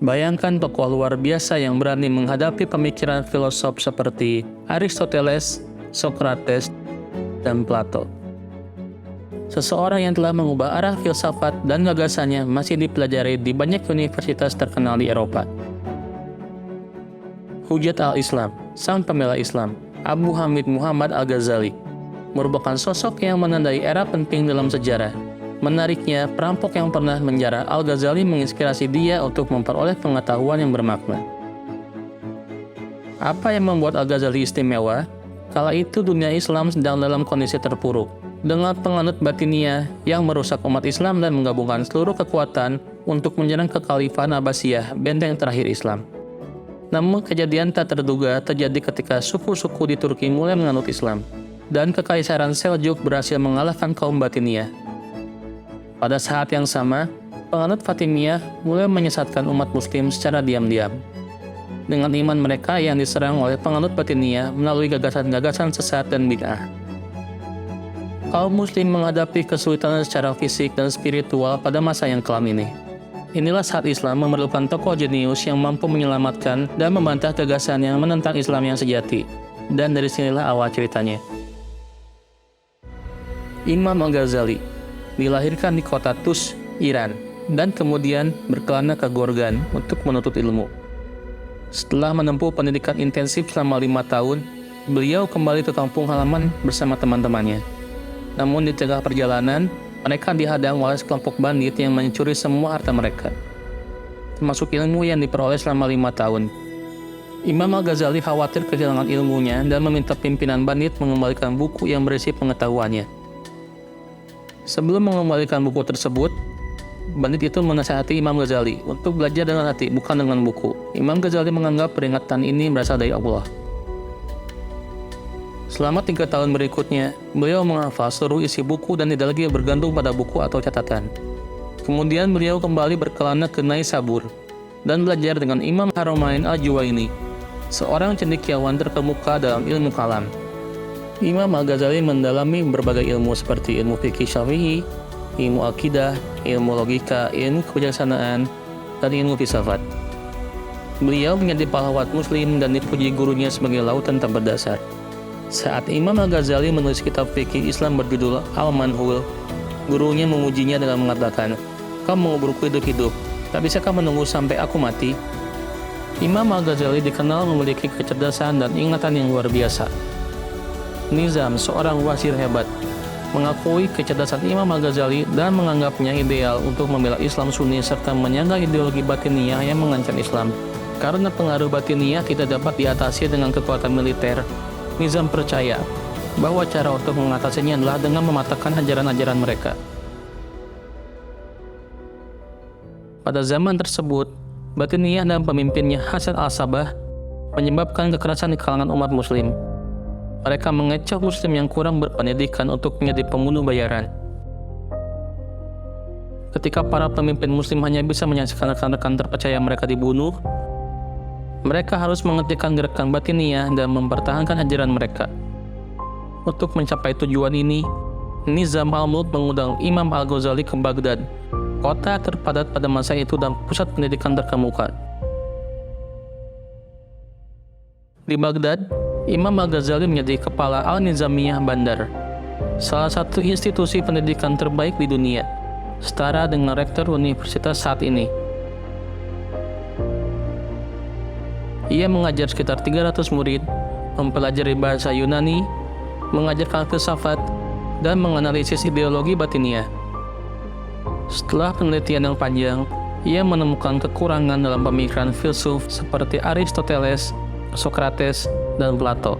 Bayangkan tokoh luar biasa yang berani menghadapi pemikiran filosof seperti Aristoteles, Socrates, dan Plato. Seseorang yang telah mengubah arah filsafat dan gagasannya masih dipelajari di banyak universitas terkenal di Eropa. Hujjat al-Islam, sang pembela Islam, Abu Hamid Muhammad Al-Ghazali, merupakan sosok yang menandai era penting dalam sejarah. Menariknya, perampok yang pernah menjara Al-Ghazali menginspirasi dia untuk memperoleh pengetahuan yang bermakna. Apa yang membuat Al-Ghazali istimewa? Kala itu dunia Islam sedang dalam kondisi terpuruk, dengan penganut Batiniyah yang merusak umat Islam dan menggabungkan seluruh kekuatan untuk menyerang Kekhalifahan Abbasiyah, benteng terakhir Islam. Namun kejadian tak terduga terjadi ketika suku-suku di Turki mulai menganut Islam, dan Kekaisaran Seljuk berhasil mengalahkan kaum Batiniyah. Pada saat yang sama, penganut Fatimiyah mulai menyesatkan umat muslim secara diam-diam. Dengan iman mereka yang diserang oleh penganut Batiniyah melalui gagasan-gagasan sesat dan bid'ah. Kaum muslim menghadapi kesulitan secara fisik dan spiritual pada masa yang kelam ini. Inilah saat Islam memerlukan tokoh jenius yang mampu menyelamatkan dan membantah gagasan yang menentang Islam yang sejati. Dan dari sinilah awal ceritanya. Imam Al-Ghazali dilahirkan di kota Tus, Iran, dan kemudian berkelana ke Gorgan untuk menuntut ilmu. Setelah menempuh pendidikan intensif selama 5 tahun, beliau kembali ke kampung halaman bersama teman-temannya. Namun di tengah perjalanan, mereka dihadang oleh sekelompok bandit yang mencuri semua harta mereka, termasuk ilmu yang diperoleh selama 5 tahun. Imam Al-Ghazali khawatir kehilangan ilmunya dan meminta pimpinan bandit mengembalikan buku yang berisi pengetahuannya. Sebelum mengembalikan buku tersebut, bandit itu menasihati Imam Ghazali untuk belajar dengan hati, bukan dengan buku. Imam Ghazali menganggap peringatan ini berasal dari Allah. Selama 3 tahun berikutnya, beliau menghafal seluruh isi buku dan tidak lagi bergantung pada buku atau catatan. Kemudian beliau kembali berkelana ke Naisabur dan belajar dengan Imam Haramain Al-Juwaini, seorang cendekiawan terkemuka dalam ilmu kalam. Imam Al-Ghazali mendalami berbagai ilmu seperti ilmu fikih syafi'i, ilmu akidah, ilmu logika, ilmu kebijaksanaan, dan ilmu filsafat. Beliau menjadi pahlawan muslim dan dipuji gurunya sebagai lautan tak berdasar. Saat Imam Al-Ghazali menulis kitab fikih Islam berjudul Al-Manhul, gurunya memujinya dengan mengatakan, "Kau menguburku hidup-hidup, tak bisakah menunggu sampai aku mati?" Imam Al-Ghazali dikenal memiliki kecerdasan dan ingatan yang luar biasa. Nizam, seorang wazir hebat, mengakui kecerdasan Imam Al-Ghazali dan menganggapnya ideal untuk membela Islam Sunni serta menyangga ideologi Batiniyah yang mengancam Islam. Karena pengaruh Batiniyah tidak dapat diatasi dengan kekuatan militer, Nizam percaya bahwa cara untuk mengatasinya adalah dengan mematahkan ajaran-ajaran mereka. Pada zaman tersebut, Batiniyah dan pemimpinnya Hasan al-Sabbah menyebabkan kekerasan di kalangan umat muslim. Mereka mengecoh muslim yang kurang berpendidikan untuk menjadi pembunuh bayaran. Ketika para pemimpin muslim hanya bisa menyaksikan rekan-rekan terpercaya mereka dibunuh, mereka harus menghentikan gerakan Batiniyah dan mempertahankan ajaran mereka. Untuk mencapai tujuan ini, Nizam al-Mulk mengundang Imam Al-Ghazali ke Baghdad, kota terpadat pada masa itu dan pusat pendidikan terkemuka. Di Baghdad, Imam Al-Ghazali menjadi kepala Al-Nizamiyah Bandar, salah satu institusi pendidikan terbaik di dunia, setara dengan rektor universitas saat ini. Ia mengajar sekitar 300 murid, mempelajari bahasa Yunani, mengajarkan filsafat, dan menganalisis ideologi Batiniyah. Setelah penelitian yang panjang, ia menemukan kekurangan dalam pemikiran filsuf seperti Aristoteles, Socrates, dan Plato.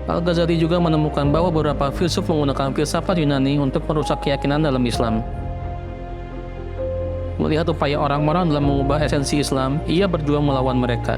Al-Ghazali juga menemukan bahwa beberapa filsuf menggunakan filsafat Yunani untuk merusak keyakinan dalam Islam. Melihat upaya orang-orang dalam mengubah esensi Islam, ia berjuang melawan mereka.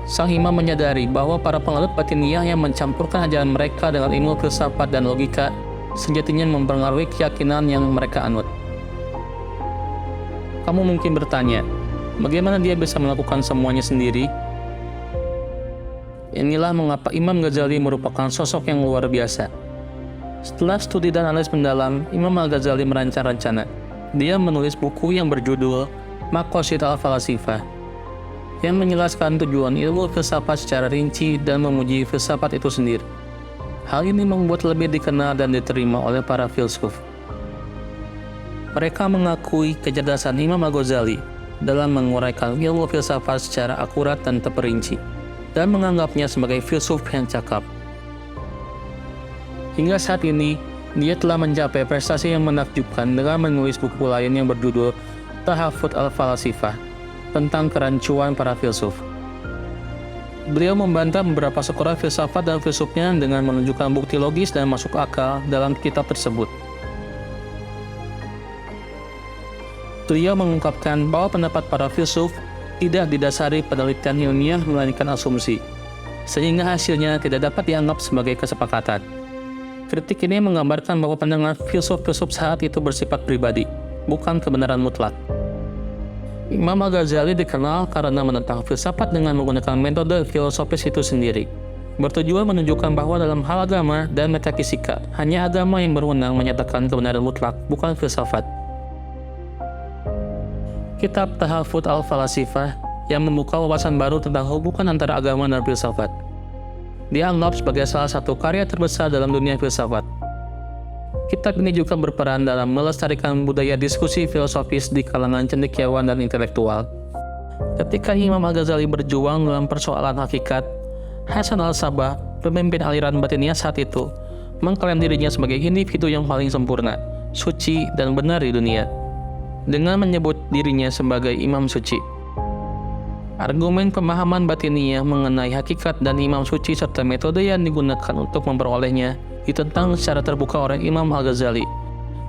Sang imam menyadari bahwa para penganut Batiniyah yang mencampurkan ajaran mereka dengan ilmu filsafat dan logika sejatinya mempengaruhi keyakinan yang mereka anut. Kamu mungkin bertanya, bagaimana dia bisa melakukan semuanya sendiri? Inilah mengapa Imam Ghazali merupakan sosok yang luar biasa. Setelah studi dan analisis mendalam, Imam Al-Ghazali merancang rencana. Dia menulis buku yang berjudul Maqasid al-Falasifah, yang menjelaskan tujuan ilmu filsafat secara rinci dan memuji filsafat itu sendiri. Hal ini membuat lebih dikenal dan diterima oleh para filsuf. Mereka mengakui kecerdasan Imam Al-Ghazali dalam menguraikan ilmu filsafat secara akurat dan terperinci, dan menganggapnya sebagai filsuf yang cakap. Hingga saat ini, dia telah mencapai prestasi yang menakjubkan dengan menulis buku lain yang berjudul Tahafut al-Falasifah, tentang kerancuan para filsuf. Beliau membantah beberapa sekolah filsafat dan filsufnya dengan menunjukkan bukti logis dan masuk akal dalam kitab tersebut. Beliau mengungkapkan bahwa pendapat para filsuf tidak didasari penelitian ilmiah melainkan asumsi, sehingga hasilnya tidak dapat dianggap sebagai kesepakatan. Kritik ini menggambarkan bahwa pandangan filsuf-filsuf saat itu bersifat pribadi, bukan kebenaran mutlak. Imam Al-Ghazali dikenal karena menentang filsafat dengan menggunakan metode filosofis itu sendiri, bertujuan menunjukkan bahwa dalam hal agama dan metafisika, hanya agama yang berwenang menyatakan kebenaran mutlak, bukan filsafat. Kitab Tahafut al-Falasifah yang membuka wawasan baru tentang hubungan antara agama dan filsafat dianggap sebagai salah satu karya terbesar dalam dunia filsafat. Kitab ini juga berperan dalam melestarikan budaya diskusi filosofis di kalangan cendekiawan dan intelektual. Ketika Imam Al-Ghazali berjuang dalam persoalan hakikat, Hasan al-Sabbah, pemimpin aliran Batiniyah saat itu, mengklaim dirinya sebagai individu yang paling sempurna, suci, dan benar di dunia, dengan menyebut dirinya sebagai imam suci. Argumen pemahaman Batiniyah mengenai hakikat dan imam suci serta metode yang digunakan untuk memperolehnya ditentang secara terbuka oleh Imam Al-Ghazali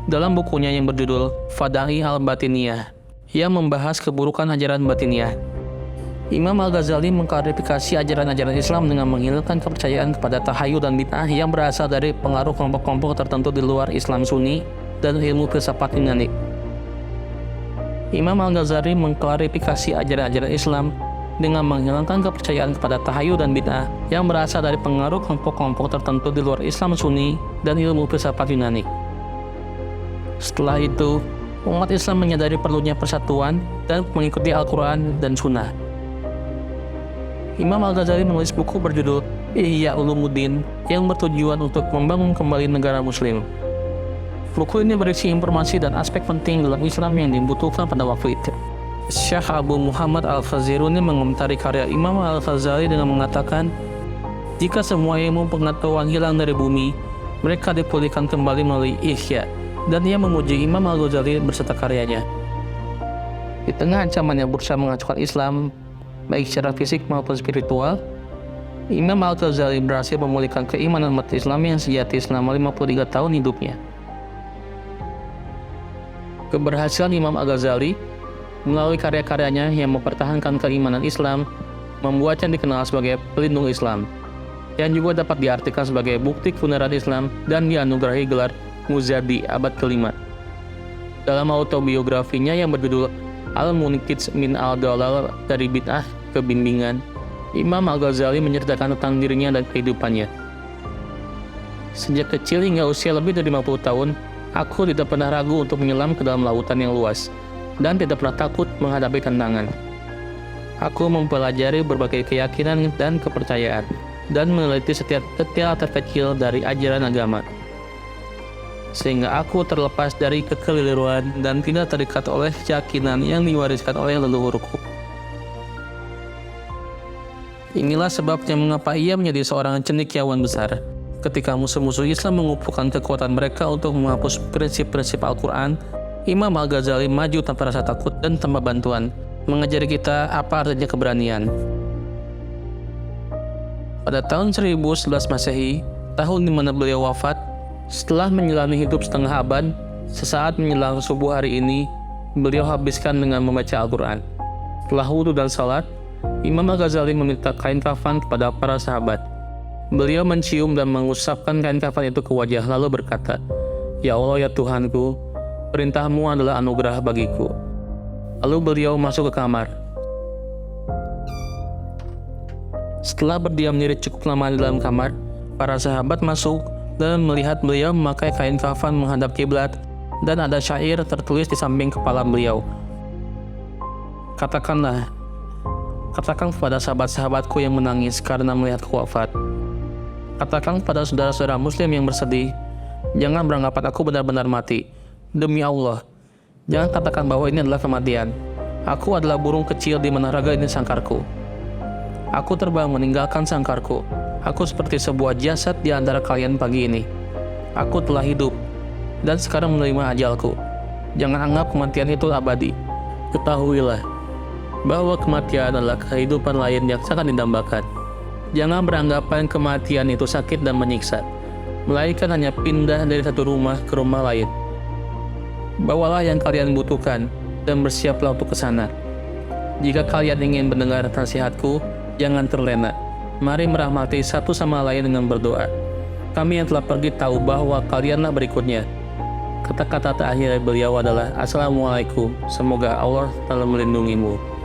dalam bukunya yang berjudul Fada'i al-Batiniyah yang membahas keburukan ajaran Batiniyah. Imam Al-Ghazali mengklarifikasi ajaran-ajaran Islam dengan menghilangkan kepercayaan kepada tahayul dan bid'ah yang berasal dari pengaruh kelompok-kelompok tertentu di luar Islam Sunni dan ilmu filsafat Yunani. Imam Al-Ghazali mengklarifikasi ajaran-ajaran Islam dengan menghilangkan kepercayaan kepada tahayul dan bid'ah yang berasal dari pengaruh kelompok-kelompok tertentu di luar Islam Sunni dan ilmu filsafat Yunani. Setelah itu, umat Islam menyadari perlunya persatuan dan mengikuti Al-Quran dan Sunnah. Imam Al-Ghazali menulis buku berjudul Ihya Ulumuddin yang bertujuan untuk membangun kembali negara Muslim. Buku ini berisi informasi dan aspek penting dalam Islam yang dibutuhkan pada waktu itu. Syekh Abu Muhammad Al-Faziruni mengomentari karya Imam Al-Ghazali dengan mengatakan, jika semua ilmu pengetahuan hilang dari bumi, mereka dipulihkan kembali melalui Ihya, dan ia memuji Imam Al-Ghazali berserta karyanya. Di tengah ancaman yang berusaha menghancurkan Islam, baik secara fisik maupun spiritual, Imam Al-Ghazali berhasil memulihkan keimanan umat Islam yang sejati selama 53 tahun hidupnya. Keberhasilan Imam Al-Ghazali melalui karya-karyanya yang mempertahankan keimanan Islam membuatnya dikenal sebagai pelindung Islam, yang juga dapat diartikan sebagai bukti kebenaran Islam dan dianugerahi gelar Muzadi abad ke-5. Dalam autobiografinya yang berjudul Al-Munqidh min al-Dalal, dari bid'ah ke bimbingan, Imam Al-Ghazali menceritakan tentang dirinya dan kehidupannya. Sejak kecil hingga usia lebih dari 50 tahun, aku tidak pernah ragu untuk menyelam ke dalam lautan yang luas, dan tidak pernah takut menghadapi tantangan. Aku mempelajari berbagai keyakinan dan kepercayaan, dan meneliti setiap detail terkecil dari ajaran agama, sehingga aku terlepas dari kekeliruan dan tidak terikat oleh keyakinan yang diwariskan oleh leluhurku. Inilah sebabnya mengapa ia menjadi seorang cendekiawan besar. Ketika musuh-musuh Islam mengumpulkan kekuatan mereka untuk menghapus prinsip-prinsip Al-Quran, Imam Al-Ghazali maju tanpa rasa takut dan tanpa bantuan, mengajari kita apa artinya keberanian. Pada tahun 1011 Masehi, tahun di mana beliau wafat, setelah menjalani hidup setengah abad, sesaat menjelang subuh hari ini, beliau habiskan dengan membaca Al-Quran. Setelah wudhu dan salat, Imam Al-Ghazali meminta kain kafan kepada para sahabat. Beliau mencium dan mengusapkan kain kafan itu ke wajah lalu berkata, "Ya Allah, ya Tuhanku, perintahmu adalah anugerah bagiku." Lalu beliau masuk ke kamar. Setelah berdiam diri cukup lama di dalam kamar, para sahabat masuk dan melihat beliau memakai kain kafan menghadap kiblat dan ada syair tertulis di samping kepala beliau. Katakan kepada sahabat-sahabatku yang menangis karena melihatku wafat. Katakan kepada saudara-saudara muslim yang bersedih, jangan beranggapan aku benar-benar mati. Demi Allah, jangan katakan bahwa ini adalah kematian. Aku adalah burung kecil di mana raga ini sangkarku. Aku terbang meninggalkan sangkarku. Aku seperti sebuah jasad di antara kalian pagi ini. Aku telah hidup dan sekarang menerima ajalku. Jangan anggap kematian itu abadi. Ketahuilah bahwa kematian adalah kehidupan lain yang sangat didambakan. Jangan beranggapan kematian itu sakit dan menyiksa, melainkan hanya pindah dari satu rumah ke rumah lain. Bawalah yang kalian butuhkan dan bersiaplah untuk ke sana. Jika kalian ingin mendengar nasihatku, jangan terlena. Mari merahmati satu sama lain dengan berdoa. Kami yang telah pergi tahu bahwa kalianlah berikutnya. Kata-kata terakhir beliau adalah Assalamualaikum. Semoga Allah selalu melindungimu.